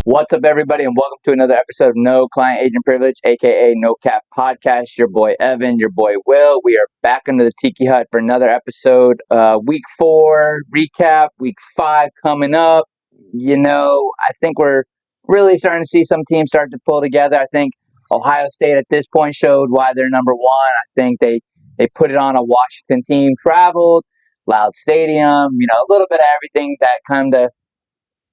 What's up, everybody, and welcome to another episode of No Client Agent Privilege, aka No Cap Podcast. Your boy Evan, your boy Will. We are back into the Tiki Hut for another episode. Week 4 recap, week 5 coming up. I think we're really starting to see some teams start to pull together. I think Ohio State at this point showed why they're number one. I think they put it on a Washington team, traveled, loud stadium, a little bit of everything that kind of.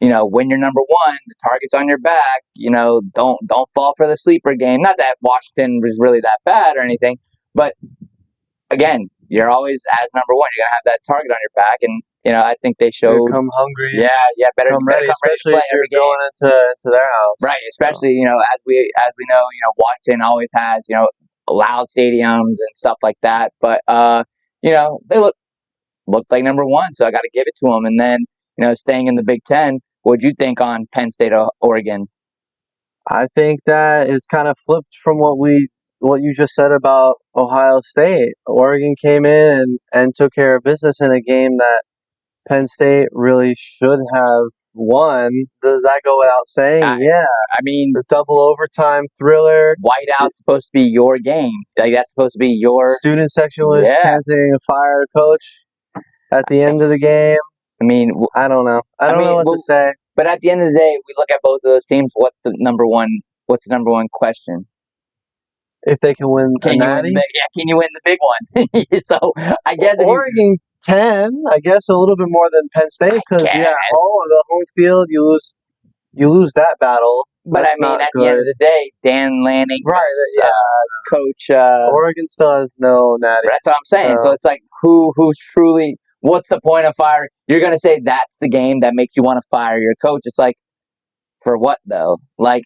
When you're number one, the target's on your back. Don't fall for the sleeper game. Not that Washington was really that bad or anything, but again, you're always as number one. You're gonna have that target on your back, and I think they showed. Come hungry. Yeah, better come ready, especially to play if you're every game. going into their house. Right, especially as we know, Washington always has loud stadiums and stuff like that. But they looked like number one, so I got to give it to them. And then staying in the Big Ten. What'd you think on Penn State, Oregon? I think that it's kind of flipped from what you just said about Ohio State. Oregon came in and took care of business in a game that Penn State really should have won. Does that go without saying? Yeah. I mean, the double overtime thriller. Whiteout's supposed to be your game. Like, that's supposed to be your... Student section was chanting to fire the coach at the end of the game. I mean, I don't know. I don't know what to say. But at the end of the day, we look at both of those teams. What's the number one question? If they can win the Natty? Can you win the big one? So I guess Oregon can. I guess a little bit more than Penn State because the home field you lose that battle. But That's at the end of the day, Dan Lanning, coach. Oregon still has no Natty. That's what I'm saying. So it's like who's truly. What's the point of firing? You're going to say that's the game that makes you want to fire your coach. It's like, for what, though? Like,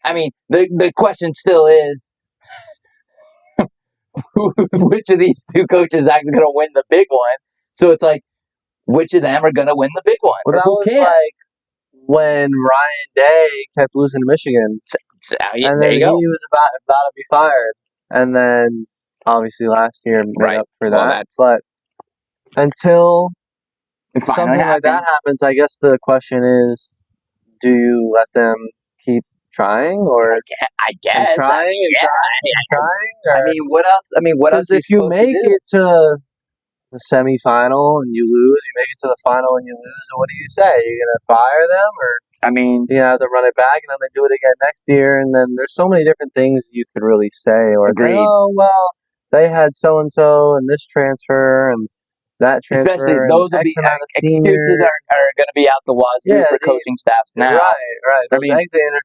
the question still is, which of these two coaches is actually going to win the big one? So it's like, which of them are going to win the big one? Well, that was like when Ryan Day kept losing to Michigan. And then he was about to be fired. And then, obviously, last year made up for that. But until... something like that happens, I guess the question is, do you let them keep trying, or I guess trying? Or, what else? What else? If you make it to the semifinal and you lose, you make it to the final and you lose, what do you say? You're gonna fire them, or you have to run it back and then they do it again next year? And then there's so many different things you could really say, or say, oh well, they had so and so and this transfer and that transfer. Especially those will be excuses are going to be out the wazoo for coaching staffs now. Right.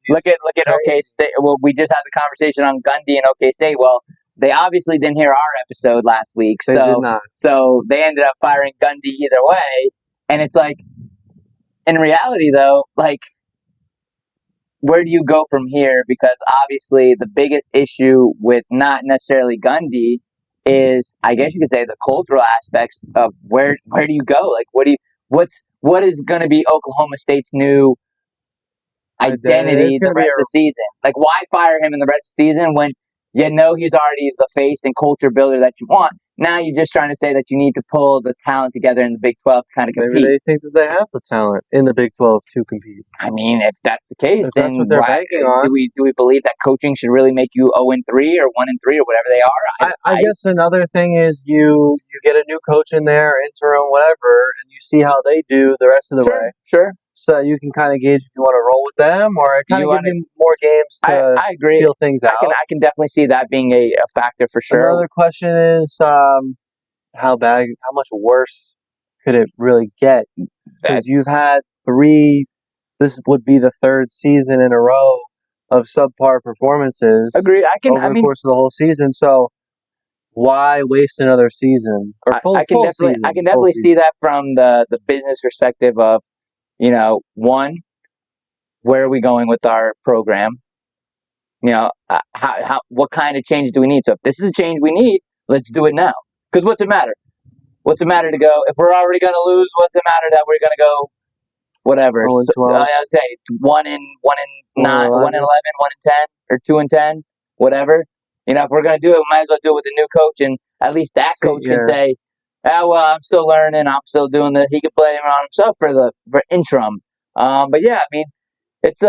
Look at OK State. Well, we just had the conversation on Gundy and OK State. Well, they obviously didn't hear our episode last week, they did not. So they ended up firing Gundy either way. And it's like, in reality, though, like, where do you go from here? Because obviously, the biggest issue with not necessarily Gundy is, I guess you could say, the cultural aspects of where do you go? Like, what is going to be Oklahoma State's new identity the rest of the season? Like, why fire him in the rest of the season when he's already the face and culture builder that you want? Now you're just trying to say that you need to pull the talent together in the Big 12 to kind of compete. Maybe they think that they have the talent in the Big 12 to compete. If that's the case, then that's what they're banking on. Do we believe that coaching should really make you 0-3 or 1-3 or whatever they are? I guess another thing is you get a new coach in there, interim, whatever, and you see how they do the rest of the way. Sure. So you can kind of gauge if you want to roll with them, or it kind of gives you more games to I agree. feel things out. I can definitely see that being a factor for sure. Another question is how much worse could it really get? Because you've had 3. This would be the 3rd season in a row of subpar performances. Agreed. Over the course of the whole season. So why waste another season? Or I can definitely see that from the business perspective of, one, where are we going with our program? What kind of change do we need? So if this is a change we need, let's do it now. Because what's it matter? What's it matter to go? If we're already going to lose, what's it matter that we're going to go? Whatever. I'd say 1-9, 1-11, 1-10, or 2-10, whatever. If we're going to do it, we might as well do it with a new coach, and at least that coach can say, well, I'm still learning. I'm still doing this. He could blame it on himself for interim. But yeah, it's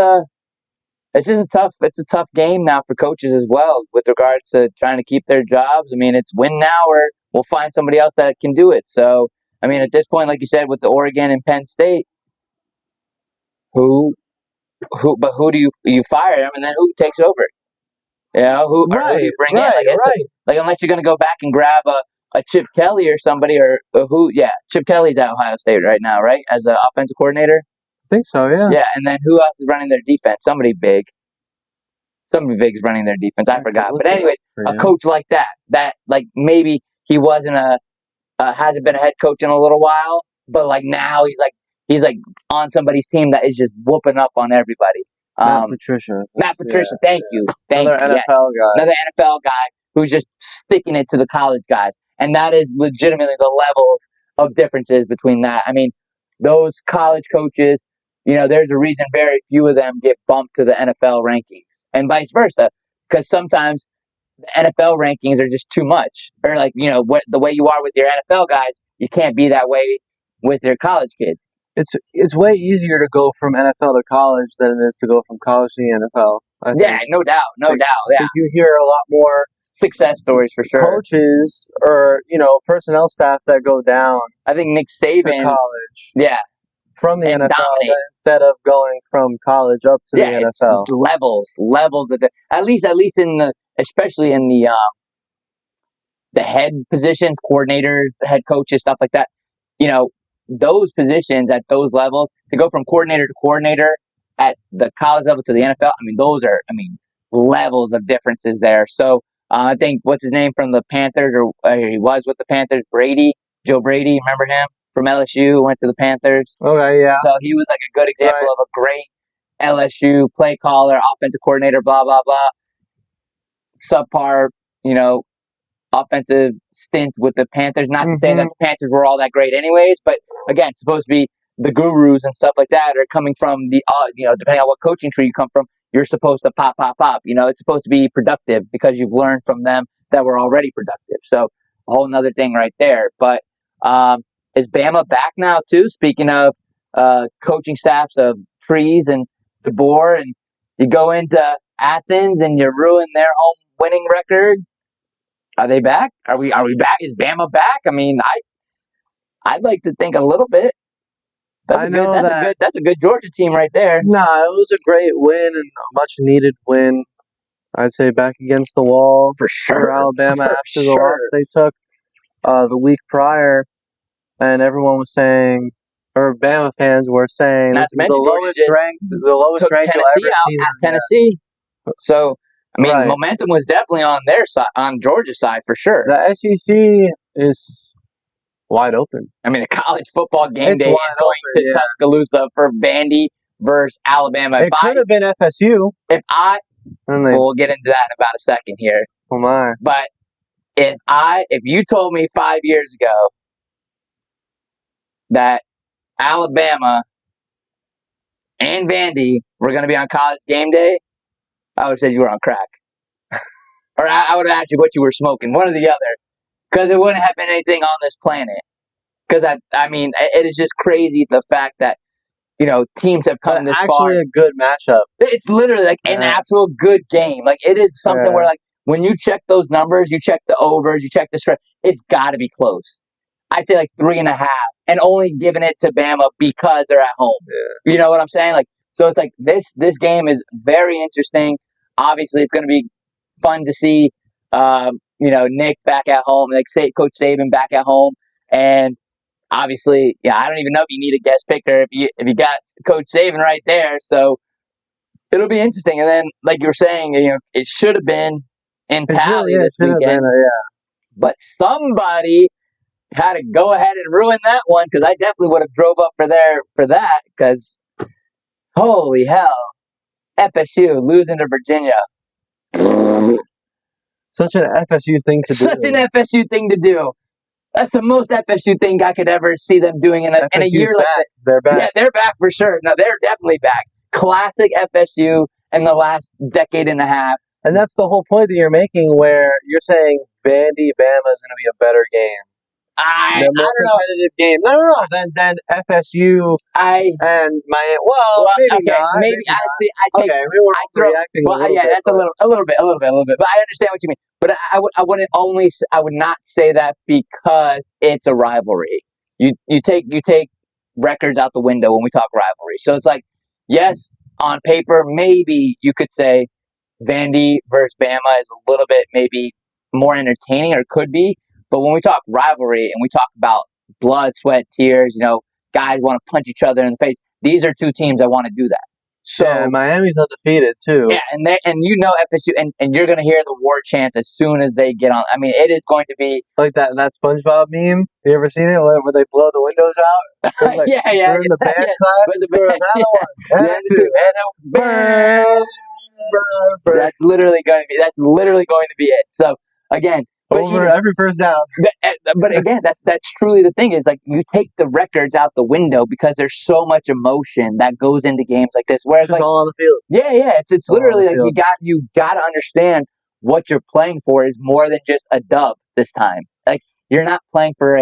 It's a tough game now for coaches as well with regards to trying to keep their jobs. I mean, it's win now or we'll find somebody else that can do it. So, I mean, at this point, like you said, with the Oregon and Penn State, who do you fire them and then who takes over? You know, who do you bring in? Like unless you're going to go back and grab a Chip Kelly or somebody or who? Yeah, Chip Kelly's at Ohio State right now, right? As an offensive coordinator. I think so, yeah. Yeah, and then who else is running their defense? Somebody big. Somebody big is running their defense. I forgot. But anyway, a coach like that like maybe he wasn't hasn't been a head coach in a little while, but like now he's like on somebody's team that is just whooping up on everybody. Matt Patricia. Thank you. Another NFL guy. Another NFL guy who's just sticking it to the college guys. And that is legitimately the levels of differences between that. I mean, those college coaches, you know, there's a reason very few of them get bumped to the NFL rankings and vice versa. Because sometimes the NFL rankings are just too much. Or like, you know, the way you are with your NFL guys, you can't be that way with your college kids. It's way easier to go from NFL to college than it is to go from college to the NFL. Yeah, no doubt. Yeah. I think you hear a lot more success stories for sure. Coaches or, you know, personnel staff that go down. I think Nick Saban to college. Yeah. From the NFL instead of going from college up to the NFL. It's levels of at least in the especially in the head positions, coordinators, head coaches, stuff like that. You know, those positions at those levels, to go from coordinator to coordinator at the college level to the NFL, I mean, those are, levels of differences there. So I think, what's his name from the Panthers, or he was with the Panthers, Joe Brady, remember him? From LSU, went to the Panthers. Okay, yeah. So he was like a good example of a great LSU play caller, offensive coordinator, blah, blah, blah. Subpar, you know, offensive stint with the Panthers. Not to say that the Panthers were all that great anyways, but again, it's supposed to be the gurus and stuff like that are coming from the, you know, depending on what coaching tree you come from, you're supposed to pop. You know, it's supposed to be productive because you've learned from them that were already productive. So a whole nother thing right there. But is Bama back now too? Speaking of coaching staffs of Trees and DeBoer, and you go into Athens and you ruin their home winning record. Are they back? Are we back? Is Bama back? I mean, I'd like to think a little bit. That's a good Georgia team right there. Nah, it was a great win and a much needed win. I'd say back against the wall for sure. Alabama after the loss they took the week prior, and everyone was saying, or Bama fans were saying, this is the lowest ranked you'll ever see at Tennessee. Yeah. So I mean, momentum was definitely on their side, on Georgia's side for sure. The SEC is wide open. I mean, the college football game day is going to Tuscaloosa for Vandy versus Alabama. It could have been FSU. We'll get into that in about a second here. Oh my! But if you told me 5 years ago that Alabama and Vandy were going to be on college game day, I would have said you were on crack. Or I would have asked you what you were smoking, one or the other. Because it wouldn't have been anything on this planet. Because, I mean, it is just crazy the fact that, you know, teams have come this far. Actually a good matchup. It's literally like an actual good game. Like, it is something where, like, when you check those numbers, you check the overs, you check the spread, it's got to be close. I'd say like 3.5, and only giving it to Bama because they're at home. Yeah. You know what I'm saying? Like, so it's like this game is very interesting. Obviously, it's going to be fun to see, you know, Nick back at home, like Coach Saban back at home, and obviously, I don't even know if you need a guest picker if you got Coach Saban right there. So it'll be interesting. And then, like you were saying, you know, it should have been in Tally this weekend, but somebody had to go ahead and ruin that one, because I definitely would have drove up for that, because holy hell, FSU losing to Virginia. Such an FSU thing to do. Such an FSU thing to do. That's the most FSU thing I could ever see them doing in a year like that. They're back. Yeah, they're back for sure. No, they're definitely back. Classic FSU in the last decade and a half. And that's the whole point that you're making, where you're saying Vandy Bama is going to be a better game. The more competitive game. No. Then FSU and Miami. Well, maybe okay, not. Maybe maybe I take. Okay, we were reacting a little bit. That's a little bit. But I understand what you mean. But I wouldn't only. I would not say that because it's a rivalry. You take records out the window when we talk rivalry. So it's like, yes, on paper, maybe you could say Vandy versus Bama is a little bit maybe more entertaining, or could be. But when we talk rivalry and we talk about blood, sweat, tears, guys want to punch each other in the face. These are two teams that want to do that. So Miami's undefeated too. Yeah, and FSU, and you're gonna hear the war chants as soon as they get on. I mean, it is going to be like that SpongeBob meme. You ever seen it where they blow the windows out? Like, yeah. During the band class, and two, and that's literally going to be it. So again, every first down. But again, that's truly the thing, is like you take the records out the window because there's so much emotion that goes into games like this. Whereas it's all on the field. Yeah. It's literally like you got to understand what you're playing for is more than just a dub this time. Like you're not playing for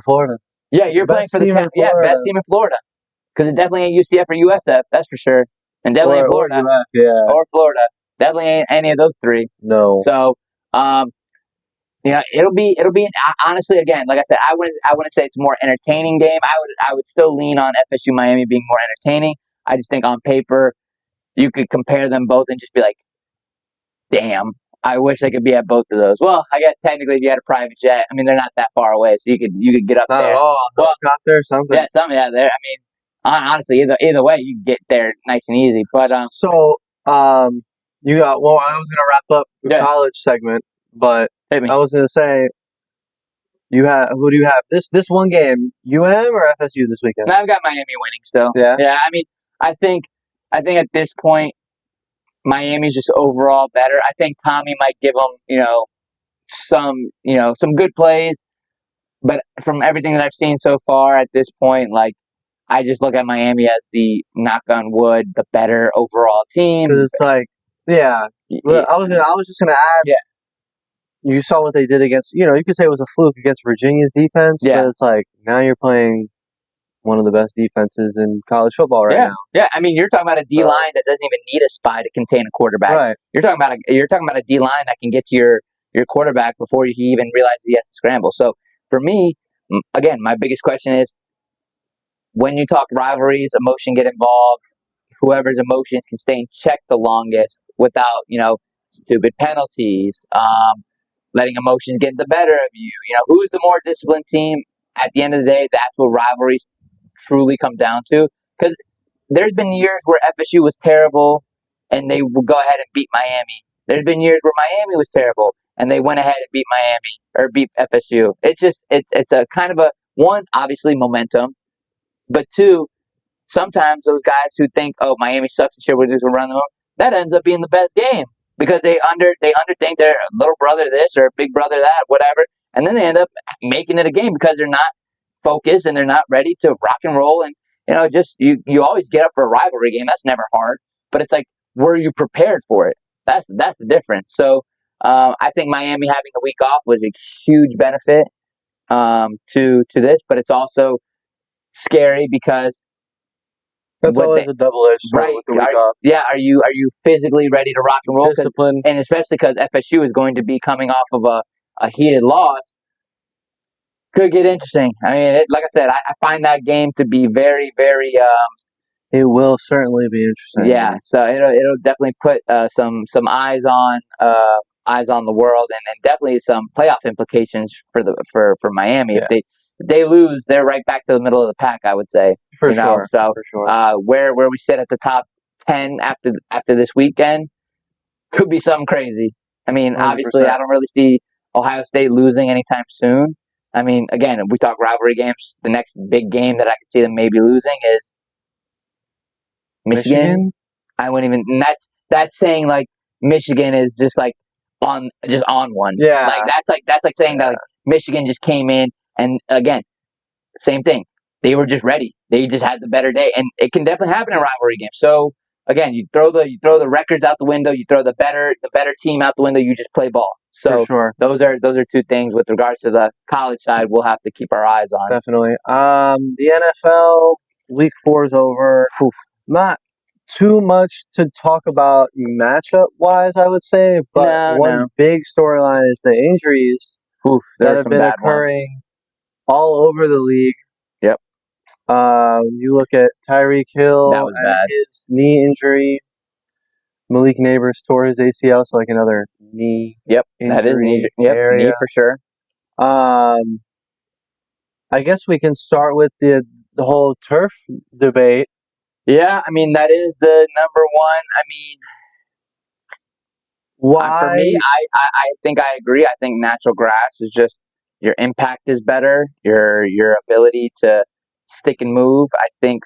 Florida. Yeah, you're playing for the best team in Florida. Because it definitely ain't UCF or USF, that's for sure. And definitely ain't Florida. Or Florida. Definitely ain't any of those three. No. So, it'll be honestly, again, like I said, I wouldn't say it's a more entertaining game. I would still lean on FSU Miami being more entertaining. I just think on paper you could compare them both and just be like, damn, I wish I could be at both of those. Well, I guess technically if you had a private jet, I mean they're not that far away, so you could get up there. Not at all. Helicopter or something. Yeah, something. Yeah, there. I mean, honestly, either way, you can get there nice and easy. But you got. Well, I was gonna wrap up the college segment, but I was gonna say, who do you have this one game? UM or FSU this weekend? No, I've got Miami winning still. Yeah. I mean, I think at this point, Miami's just overall better. I think Tommy might give them, some good plays, but from everything that I've seen so far at this point, like, I just look at Miami as the, knock on wood, the better overall team. Because it's like, I was just gonna add. Yeah. You saw what they did against. You could say it was a fluke against Virginia's defense. Yeah. But it's like now you're playing one of the best defenses in college football right now. Yeah, I mean, you're talking about a D line that doesn't even need a spy to contain a quarterback. Right. You're talking about a D line that can get to your quarterback before he even realizes he has to scramble. So for me, again, my biggest question is, when you talk rivalries, emotion get involved. Whoever's emotions can stay in check the longest without, stupid penalties, letting emotions get the better of you. Who's the more disciplined team? At the end of the day, that's what rivalries truly come down to. Because there's been years where FSU was terrible and they would go ahead and beat Miami. There's been years where Miami was terrible and they went ahead and beat Miami or beat FSU. It's just it's a kind of one, obviously momentum, but two, sometimes those guys who think, oh, Miami sucks and shit, we're just gonna run them over, that ends up being the best game because they underthink their little brother this or big brother that, whatever, and then they end up making it a game because they're not focused and they're not ready to rock and roll. And just you always get up for a rivalry game. That's never hard, but it's like, were you prepared for it? That's the difference. So I think Miami having the week off was a huge benefit to this, but it's also scary because that's always a double-edged sword with the week off. Yeah, are you physically ready to rock and roll? Discipline, and especially because FSU is going to be coming off of a heated loss. Could get interesting. I mean, like I said, I find that game to be very, very. It will certainly be interesting. Yeah, so it'll definitely put some eyes on the world, and definitely some playoff implications for Miami. Yeah. If they lose, they're right back to the middle of the pack, I would say. For sure. So where we sit at the top 10 after this weekend could be something crazy. I mean, 100%. Obviously, I don't really see Ohio State losing anytime soon. I mean, again, if we talk rivalry games, the next big game that I could see them maybe losing is Michigan. I wouldn't even. And that's saying like Michigan is just on one. Yeah. Like that's like saying that like Michigan just came in, and again, same thing. They were just ready. They just had the better day, and it can definitely happen in rivalry games. So again, you throw the records out the window. You throw the better team out the window. You just play ball. So for sure. Those are two things with regards to the college side we'll have to keep our eyes on. Definitely. The NFL week 4 is over. Oof. Not too much to talk about matchup wise, I would say, but one big storyline is the injuries that have been occurring all over the league. Yep. You look at Tyreek Hill and his knee injury. Malik Neighbors tore his ACL, so like another knee injury. That is knee. Yep, area. Knee for sure. I guess we can start with the whole turf debate. Yeah, I mean, that is the number one. I mean, why? For me, I think I agree. I think natural grass is just, your impact is better. Your ability to stick and move, I think,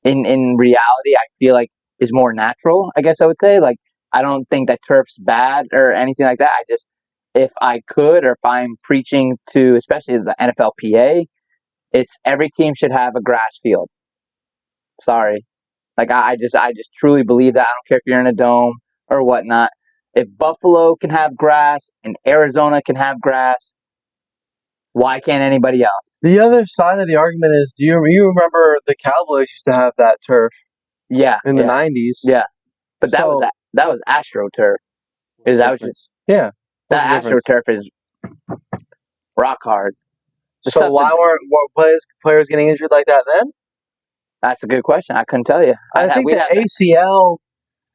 in reality, I feel like is more natural, I guess I would say. Like, I don't think that turf's bad or anything like that. I just, if I could, or if I'm preaching to, especially the NFLPA, it's every team should have a grass field. Sorry. Like, I just truly believe that. I don't care if you're in a dome or whatnot. If Buffalo can have grass and Arizona can have grass, why can't anybody else? The other side of the argument is, do you remember the Cowboys used to have that turf? Yeah. In the 90s. Yeah. But that was AstroTurf. Is that what you? Yeah. That AstroTurf is rock hard. So why weren't players getting injured like that then? That's a good question. I couldn't tell you. I think the ACL.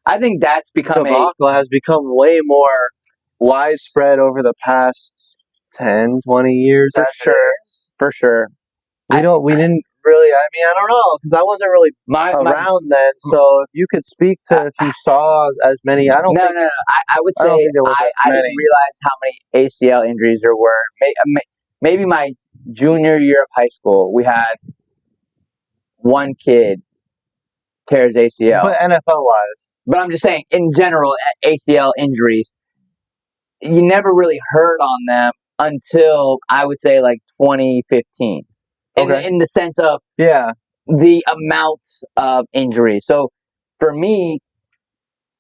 I think that's become debacle has become way more widespread over the past 10, 20 years. For sure. We didn't really. I mean, I don't know, because I wasn't really around then. So if you could speak to if you saw as many, I don't think. No. I would say I didn't realize how many ACL injuries there were. Maybe my junior year of high school, we had one kid tear his ACL. But NFL wise. But I'm just saying, in general, ACL injuries, you never really heard on them until, I would say, like 2015. Okay. In the sense of the amount of injuries. So for me,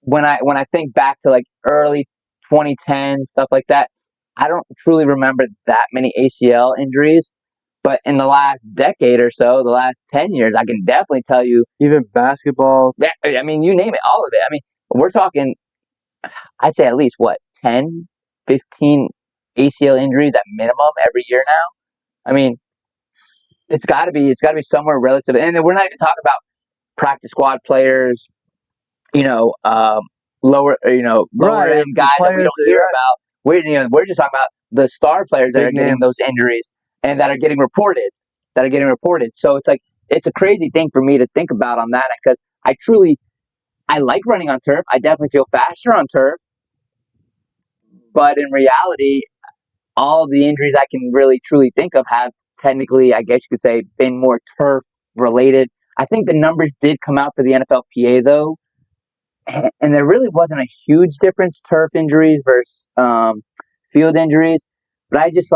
when I think back to like early 2010, stuff like that, I don't truly remember that many ACL injuries. But in the last decade or so, the last 10 years, I can definitely tell you. Even basketball. I mean, you name it, all of it. I mean, we're talking, I'd say at least, 10, 15 ACL injuries at minimum every year now. I mean, it's got to be somewhere relative. And then we're not even talking about practice squad players, lower end guys that we don't hear about. We're just talking about the star players that are getting those injuries and that are getting reported. So it's like, it's a crazy thing for me to think about on that, because I like running on turf. I definitely feel faster on turf. But in reality, all the injuries I can really truly think of have technically, I guess you could say, been more turf related. I think the numbers did come out for the NFLPA though, and there really wasn't a huge difference, turf injuries versus field injuries. But I just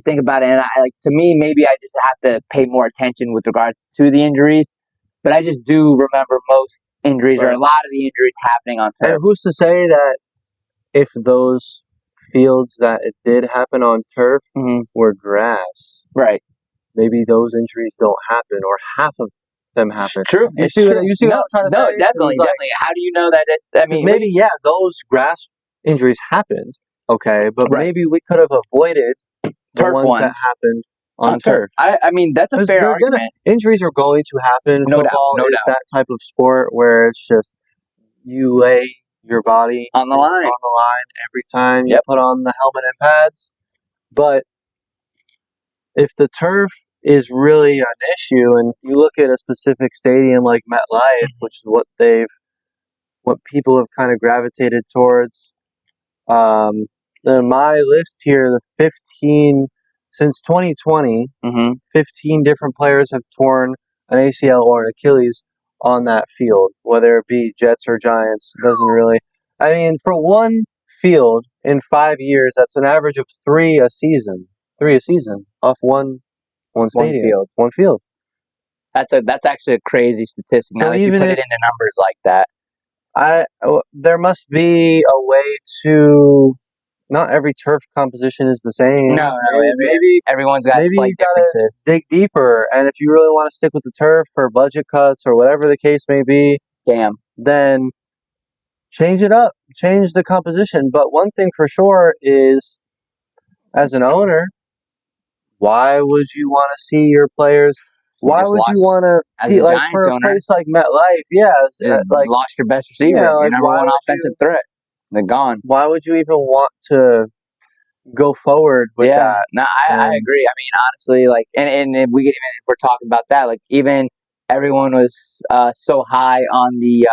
think about it, and to me, maybe I just have to pay more attention with regards to the injuries. But I just do remember most injuries, or a lot of the injuries, happening on turf. And who's to say that if those fields that it did happen on turf were grass, right? Maybe those injuries don't happen, or half of them happen. True. You see what I'm trying to say? No, definitely. How do you know that it's? I mean, maybe those grass injuries happened. Okay, but maybe we could have avoided the ones that happened on turf. I mean, that's a fair argument. Injuries are going to happen. No doubt. That type of sport where it's just you lay your body on the line every time you put on the helmet and pads. But if the turf is really an issue, and you look at a specific stadium like MetLife, which is what people have kind of gravitated towards. My list here, the 15 since 2020, 15 different players have torn an ACL or an Achilles on that field, whether it be Jets or Giants. Doesn't really. I mean, for one field in 5 years, that's an average of 3 a season. 3 a season off one stadium, one field. That's actually a crazy statistic. Now that you put it into numbers like that. There must be a way to. Not every turf composition is the same. No, maybe everyone's got slight differences. Dig deeper, and if you really want to stick with the turf for budget cuts or whatever the case may be, then change it up, change the composition. But one thing for sure is, as an owner, why would you want to see your players? Why would you want to be like for a place like MetLife? Yeah, like lost your best receiver, your number one offensive threat. They're gone. Why would you even want to go forward with that? No, I agree. I mean, honestly, like, and if we get even if we're talking about that, like, even everyone was so high on the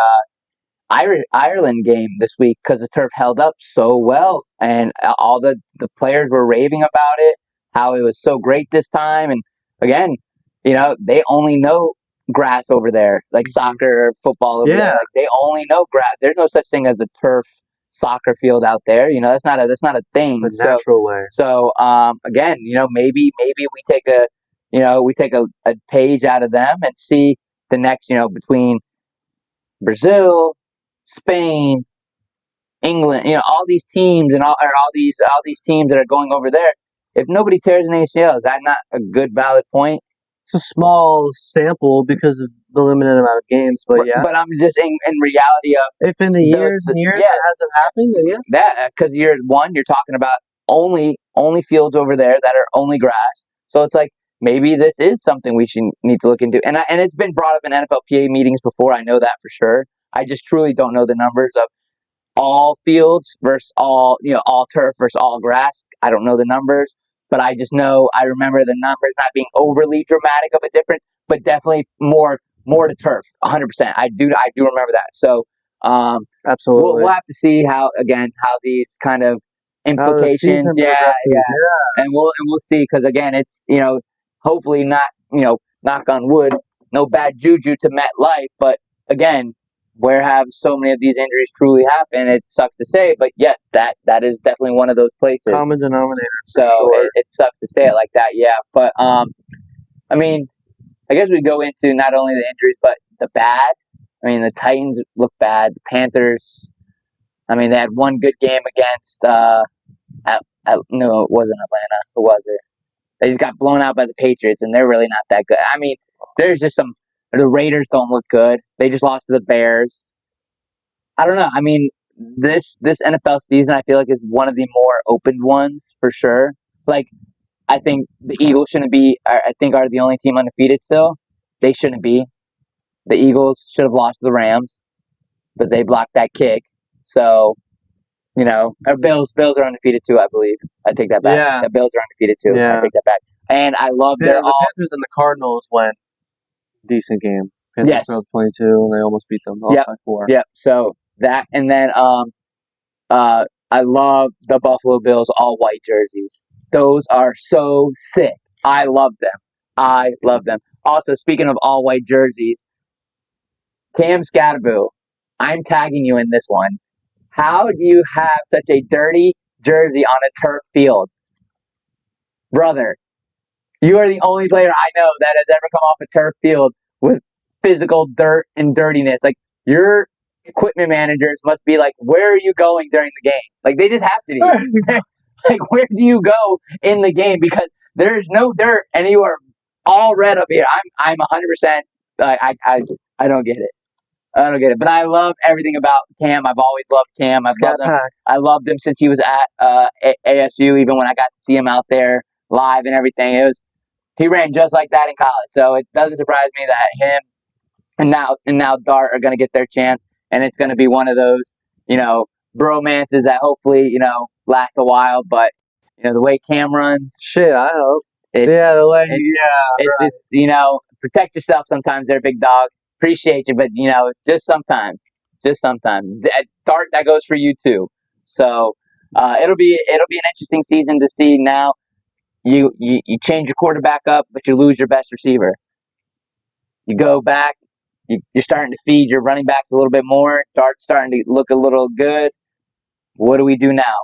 Ireland game this week because the turf held up so well, and all the players were raving about it, how it was so great this time. And again, they only know grass over there, like soccer or football over there. Like, they only know grass. There's no such thing as a turf soccer field out there. That's not a thing. The natural way. So again, maybe we take a page out of them and see the next, between Brazil, Spain, England, all these teams and all these teams that are going over there. If nobody tears an ACL, is that not a good valid point? It's a small sample because of the limited amount of games, but yeah. But I'm just in reality of if in the years and years it hasn't happened, then that because you're talking about only fields over there that are only grass. So it's like maybe this is something we should need to look into. And it's been brought up in NFLPA meetings before. I know that for sure. I just truly don't know the numbers of all fields versus all turf versus all grass. I don't know the numbers, but I just know I remember the numbers not being overly dramatic of a difference, but definitely more to turf. 100%. I do remember that. So absolutely, we'll have to see how these kind of implications. And we'll see, because again, it's hopefully not knock on wood, no bad juju to MetLife, but again, where have so many of these injuries truly happened? It sucks to say, but yes, that is definitely one of those places. Common denominator. So sure. it sucks to say it like that, yeah. But I mean, I guess we go into not only the injuries but the bad. I mean, the Titans look bad. The Panthers, I mean, they had one good game against no, it wasn't Atlanta. Who was it? They just got blown out by the Patriots, and they're really not that good. I mean, there's just the Raiders don't look good. They just lost to the Bears. I don't know. I mean, this NFL season, I feel like, is one of the more opened ones for sure. Like, I think the Eagles shouldn't be. I think are the only team undefeated still. They shouldn't be. The Eagles should have lost to the Rams, but they blocked that kick. So, Bills are undefeated too, I believe. I take that back. Yeah. The Bills are undefeated too. Yeah. I take that back. And I love the Panthers and the Cardinals went decent game. Panthers put up 22, and they almost beat them. By 4. Yep. So that, and then I love the Buffalo Bills all white jerseys. Those are so sick. I love them. Also, speaking of all white jerseys, Cam Scatterbo, I'm tagging you in this one. How do you have such a dirty jersey on a turf field? Brother, you are the only player I know that has ever come off a turf field with physical dirt and dirtiness. Like, your equipment managers must be like, where are you going during the game? Like, they just have to be. Like, where do you go in the game? Because there's no dirt and you are all red up here. I'm 100%. I don't get it. I don't get it. But I love everything about Cam. I've always loved Cam. I loved him since he was at ASU, even when I got to see him out there live and everything. He ran just like that in college. So it doesn't surprise me that him and now Dart are going to get their chance, and it's going to be one of those, bromances that hopefully, last a while. But, the way Cam runs. Shit, I hope. It's protect yourself sometimes there, big dog. Appreciate you, but, just sometimes. Dart, that goes for you too. So it'll be an interesting season to see now. You change your quarterback up, but you lose your best receiver. You go back. You're starting to feed your running backs a little bit more. Dart's starting to look a little good. What do we do now?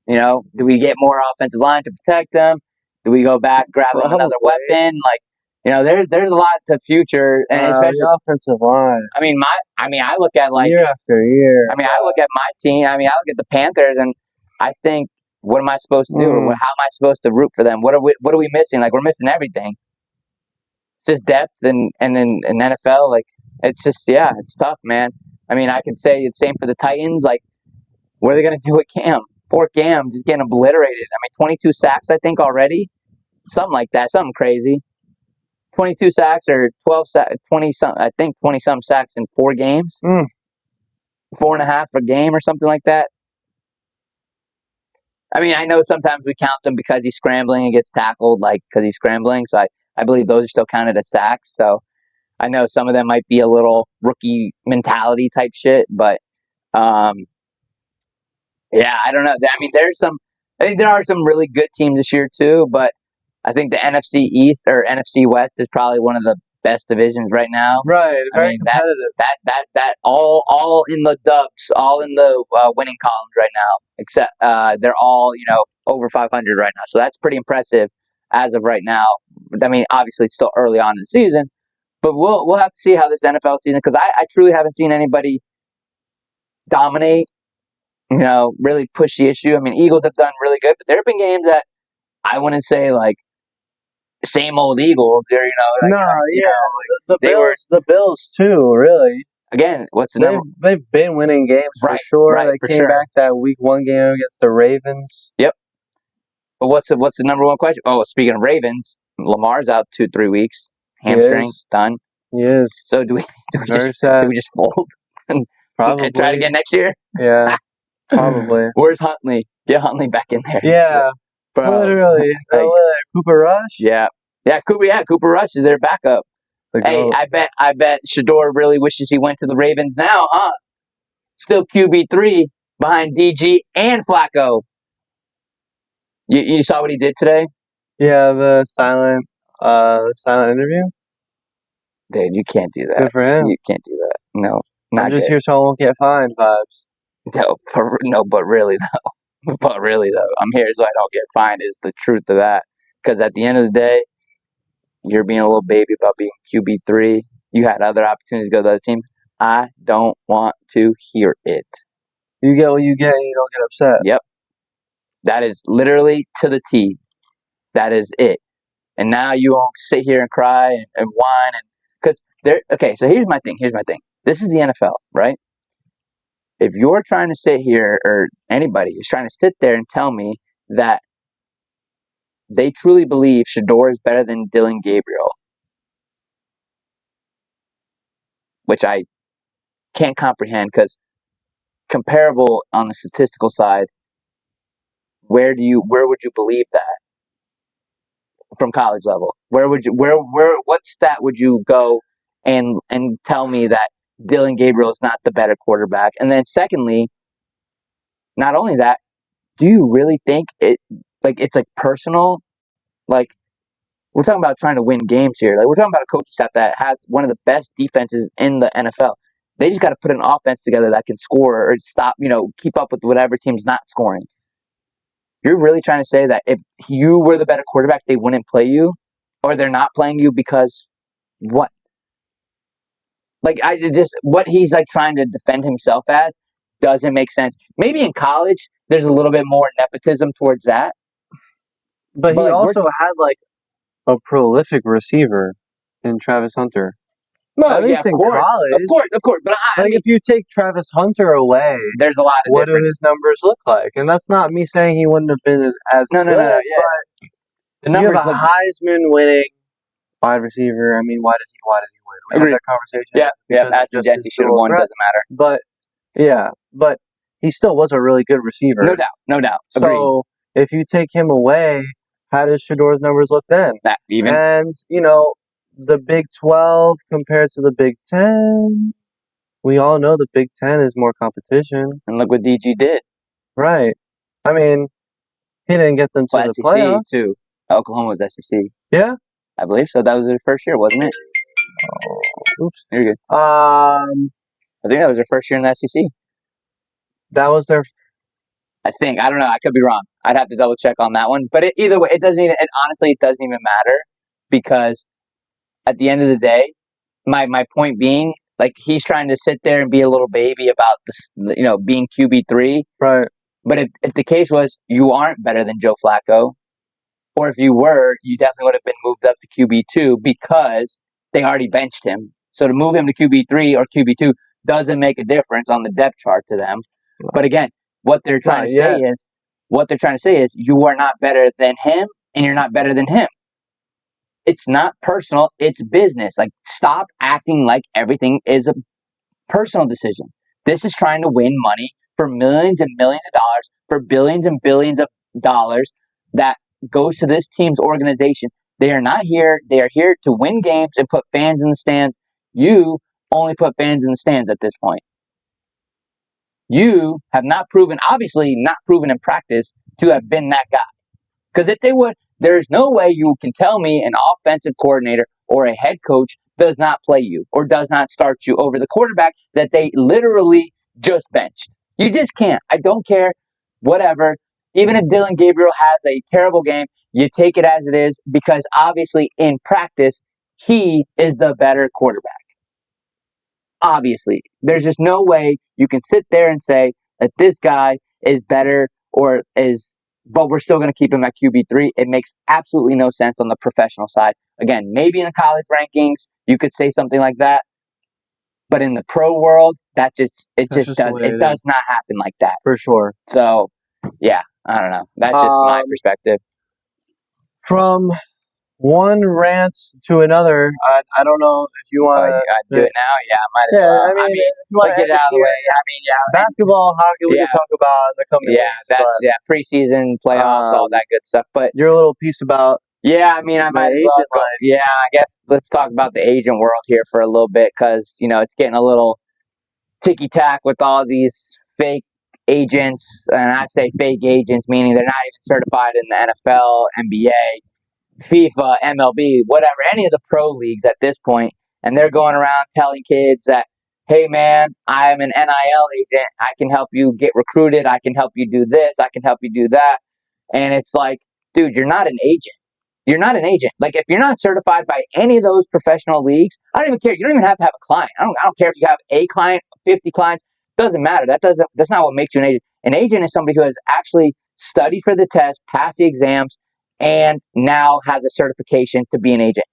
Do we get more offensive line to protect them? Do we go back, grab them another weapon? Like, there's a lot to future, and especially the offensive line. I look at year after year. I look at my team. I look at the Panthers, and I think, what am I supposed to do? Or how am I supposed to root for them? What are we missing? Like, we're missing everything. It's just depth, and then in NFL, like, it's just it's tough, man. I could say it's same for the Titans. Like, what are they gonna do with Cam? Poor Cam, just getting obliterated. 22 sacks, I think, already, something like that, something crazy. 22 sacks or 12 sacks, 20 some, I think 20 some sacks in 4 games. 4.5 a game or something like that. I know sometimes we count them because he's scrambling and gets tackled, like, because he's scrambling. So I believe those are still counted as sacks. So I know some of them might be a little rookie mentality type shit, but I don't know. I think there are some really good teams this year too, but I think the NFC East or NFC West is probably one of the best divisions right now. Right, very competitive. That all in the dubs, all in the winning columns right now. Except they're all over 500 right now, so that's pretty impressive as of right now. Obviously it's still early on in the season, but we'll have to see how this NFL season, because I truly haven't seen anybody dominate, really push the issue. Eagles have done really good, but there have been games that I wouldn't say like same old Eagles. They're the Bills too. Really, again, what's the number? They've been winning games for sure. Right, they came back that week 1 game against the Ravens. Yep. But what's the number one question? Oh, speaking of Ravens, Lamar's out 2-3 weeks, hamstring done. He is. So do we just fold and try to get next year? Yeah, probably. Where's Huntley? Get Huntley back in there. Yeah. Bro, literally. Cooper Rush? Yeah. Cooper Rush is their backup. Hey, I bet Shador really wishes he went to the Ravens now, huh? Still QB3 behind DG and Flacco. You saw what he did today? Yeah, the silent interview? Dude, you can't do that. Good for him. You can't do that. No. I'm just here so I won't get fined vibes. No, but really though. I'm here so I don't get fined is the truth of that. Because at the end of the day, you're being a little baby about being QB3. You had other opportunities to go to the other team. I don't want to hear it. You get what you get and you don't get upset. Yep. That is literally to the T. That is it. And now you won't sit here and cry and whine. So here's my thing. This is the NFL, right? If you're trying to sit here, or anybody is trying to sit there and tell me that they truly believe Shador is better than Dylan Gabriel, which I can't comprehend, because comparable on the statistical side, where would you believe that from college level? What stat would you go and tell me that Dylan Gabriel is not the better quarterback? And then secondly, not only that, do you really think it's personal? Like, we're talking about trying to win games here. Like, we're talking about a coaching staff that has one of the best defenses in the NFL. They just got to put an offense together that can score or stop, keep up with whatever team's not scoring. You're really trying to say that if you were the better quarterback, they wouldn't play you? Or they're not playing you because what? Like, what he's like trying to defend himself as doesn't make sense. Maybe in college, there's a little bit more nepotism towards that. But he also had like a prolific receiver in Travis Hunter. No, at least in college. Of course. But if you take Travis Hunter away, there's a lot of what do his numbers look like? And that's not me saying he wouldn't have been as good. No. Yeah. The numbers, you have a Heisman winning wide receiver. Why did he win? We had that conversation. Yeah. Ashton Jeanty should have won. Doesn't matter. But he still was a really good receiver. No doubt. Agreed. So if you take him away, how does Shador's numbers look then? That even. And the Big 12 compared to the Big 10, we all know the Big 10 is more competition. And look what DG did. Right. He didn't get them to the playoffs. Too. Oklahoma was SEC. Yeah? I believe so. That was their first year, wasn't it? Oh, oops. You're good. I think that was their first year in the SEC. That was their... I think. I don't know. I could be wrong. I'd have to double check on that one. But either way, honestly, it doesn't even matter, because at the end of the day, my point being, like, he's trying to sit there and be a little baby about this, being QB3. Right. But if the case was you aren't better than Joe Flacco, or if you were, you definitely would have been moved up to QB2 because they already benched him. So to move him to QB3 or QB2 doesn't make a difference on the depth chart to them. Right. But again, what they're trying to say is you are not better than him and you're not better than him. It's not personal, it's business. Like, stop acting like everything is a personal decision. This is trying to win money for millions and millions of dollars, for billions and billions of dollars that goes to this team's organization. They are not here. They are here to win games and put fans in the stands. You only put fans in the stands at this point. You have obviously not proven in practice to have been that guy. Because if they would, there's no way you can tell me an offensive coordinator or a head coach does not play you or does not start you over the quarterback that they literally just benched. You just can't. I don't care. Whatever. Even if Dylan Gabriel has a terrible game, you take it as it is because obviously in practice, he is the better quarterback. Obviously. There's just no way you can sit there and say that this guy is better but we're still going to keep him at QB3. It makes absolutely no sense on the professional side. Again, maybe in the college rankings, you could say something like that. But in the pro world, it does not happen like that. For sure. So, yeah, I don't know. That's just my perspective. From one rant to another, I don't know if you want to do it now. Yeah, I might as well. I mean, if you want to get it out of the way. Basketball, hockey, we can talk about in the coming weeks. Preseason, playoffs, all that good stuff. But your little piece about I might as well. Yeah, I guess let's talk about the agent world here for a little bit because it's getting a little ticky-tack with all these fake agents, and I say fake agents meaning they're not even certified in the NFL, NBA, FIFA, MLB, whatever, any of the pro leagues at this point, and they're going around telling kids that, hey man, I am an NIL agent, I can help you get recruited, I can help you do this, I can help you do that, and it's like, dude, you're not an agent. You're not an agent. Like, if you're not certified by any of those professional leagues, I don't even care. You don't even have to have a client. I don't care if you have a client, 50 clients. Doesn't matter. That's not what makes you an agent. An agent is somebody who has actually studied for the test, passed the exams, and now has a certification to be an agent.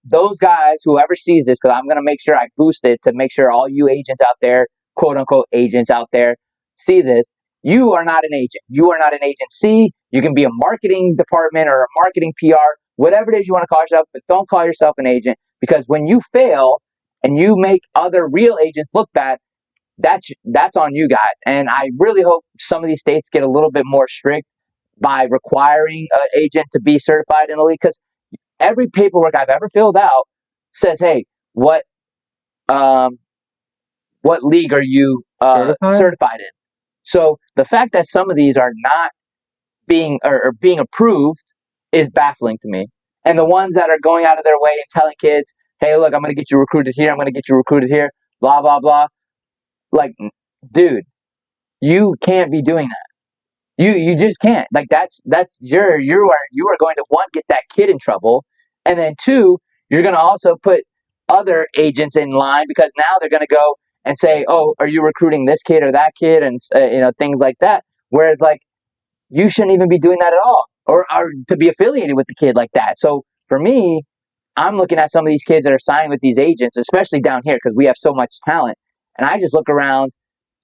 Those guys, whoever sees this, because I'm going to make sure I boost it to make sure all you agents out there, quote unquote agents out there, see this. You are not an agent. You are not an agency. You can be a marketing department or a marketing PR, whatever it is you want to call yourself, but don't call yourself an agent, because when you fail and you make other real agents look bad, that's on you guys. And I really hope some of these states get a little bit more strict by requiring an agent to be certified in the league, because every paperwork I've ever filled out says, hey, what league are you certified in? So the fact that some of these are not being approved is baffling to me. And the ones that are going out of their way and telling kids, hey, look, I'm going to get you recruited here, I'm going to get you recruited here, blah, blah, blah. Like, dude, you can't be doing that. You just can't. Like, you are going to, one, get that kid in trouble, and then two, you're going to also put other agents in line, because now they're going to go and say, oh, are you recruiting this kid or that kid, and things like that. Whereas, like, you shouldn't even be doing that at all, or to be affiliated with the kid like that. So for me, I'm looking at some of these kids that are signing with these agents, especially down here, because we have so much talent, and I just look around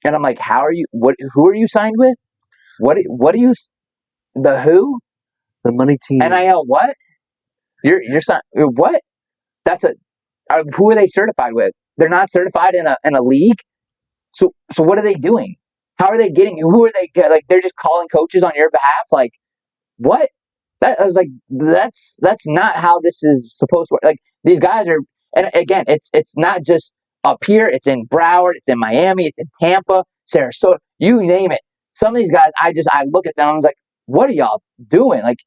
and I'm like, who are you signed with? What are you? The who? The money team. NIL what? You're signed what? Who are they certified with? They're not certified in a league. So what are they doing? How are they getting? Who are they? Like, they're just calling coaches on your behalf. Like, what? I was like, that's not how this is supposed to work. Like, these guys are, and again, it's not just up here. It's in Broward. It's in Miami. It's in Tampa, Sarasota. You name it. Some of these guys, I look at them. I was like, what are y'all doing? Like,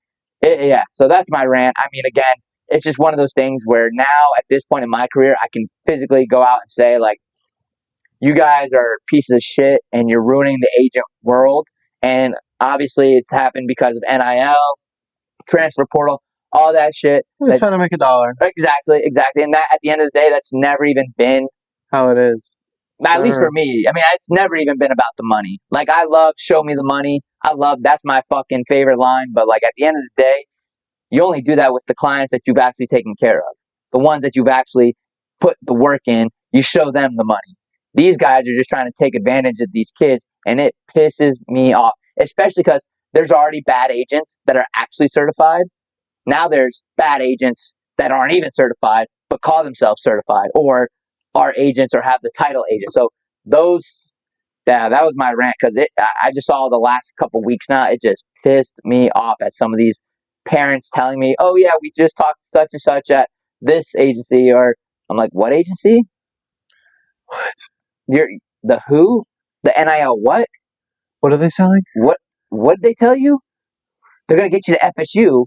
yeah. So that's my rant. I mean, again, it's just one of those things where now, at this point in my career, I can physically go out and say, like, you guys are pieces of shit and you're ruining the agent world. And obviously it's happened because of NIL, transfer portal, all that shit. They're trying to make $1. Exactly. And that, at the end of the day, that's never even been how it is. At least for me. I mean, it's never even been about the money. Like, I love show me the money. That's my fucking favorite line. But, like, at the end of the day, you only do that with the clients that you've actually taken care of. The ones that you've actually put the work in, you show them the money. These guys are just trying to take advantage of these kids, and it pisses me off. Especially because there's already bad agents that are actually certified. Now there's bad agents that aren't even certified, but call themselves certified, or are agents or have the title agent. So that was my rant, because I just saw the last couple weeks now. It just pissed me off at some of these parents telling me, oh yeah, we just talked to such and such at this agency, or I'm like, what agency? What? The who? The NIL what? What are they selling? What did they tell you? They're going to get you to FSU.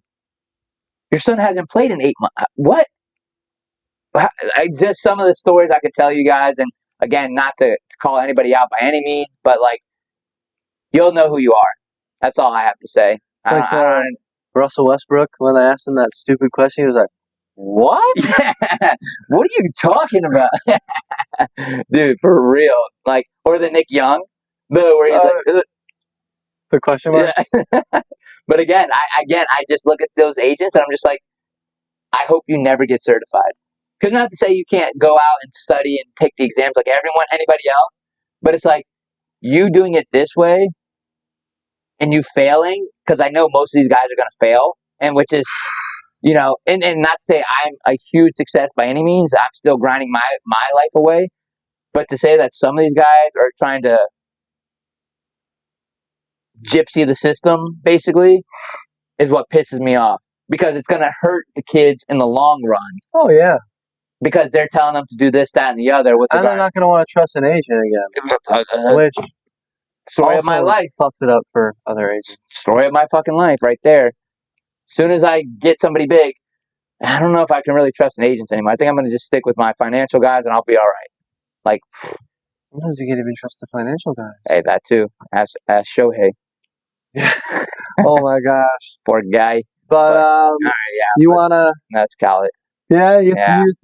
Your son hasn't played in 8 months. What? Just some of the stories I could tell you guys, and again, not to call anybody out by any means, but like, you'll know who you are. That's all I have to say. It's like Russell Westbrook, when I asked him that stupid question, he was like, what? Yeah. What are you talking about? Dude, for real. Like, or the Nick Young, where he's like, the question mark? Yeah. But again, I just look at those agents and I'm just like, I hope you never get certified. Because not to say you can't go out and study and take the exams like anybody else, but it's like, you doing it this way and you failing, because I know most of these guys are going to fail, and which is, and not to say I'm a huge success by any means. I'm still grinding my life away. But to say that some of these guys are trying to gypsy the system, basically, is what pisses me off. Because it's going to hurt the kids in the long run. Oh, yeah. Because they're telling them to do this, that, and the other. And they're not going to want to trust an agent again. Which, story of my life. Fucks it up for other agents. Story of my fucking life right there. As soon as I get somebody big, I don't know if I can really trust an agent anymore. I think I'm going to just stick with my financial guys and I'll be all right. Like, sometimes you can't even trust the financial guys. Hey, that too. Ask Shohei. Yeah. Oh my gosh. Poor guy. But yeah, you wanna? Let's call it. Yeah, you're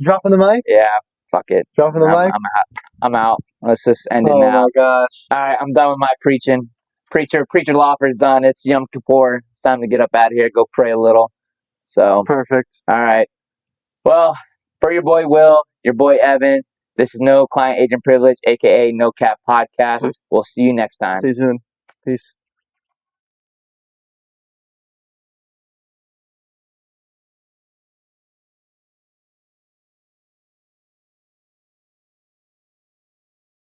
dropping the mic. Yeah, fuck it. Dropping the mic. I'm out. Let's just end it now. Oh my gosh. All right, I'm done with my preaching. Preacher Loffer's done. It's Yom Kippur. It's time to get up out of here. Go pray a little. So perfect. All right. Well, for your boy Will, your boy Evan, this is No Client Agent Privilege, aka No Cap Podcast. We'll see you next time. See you soon. Peace.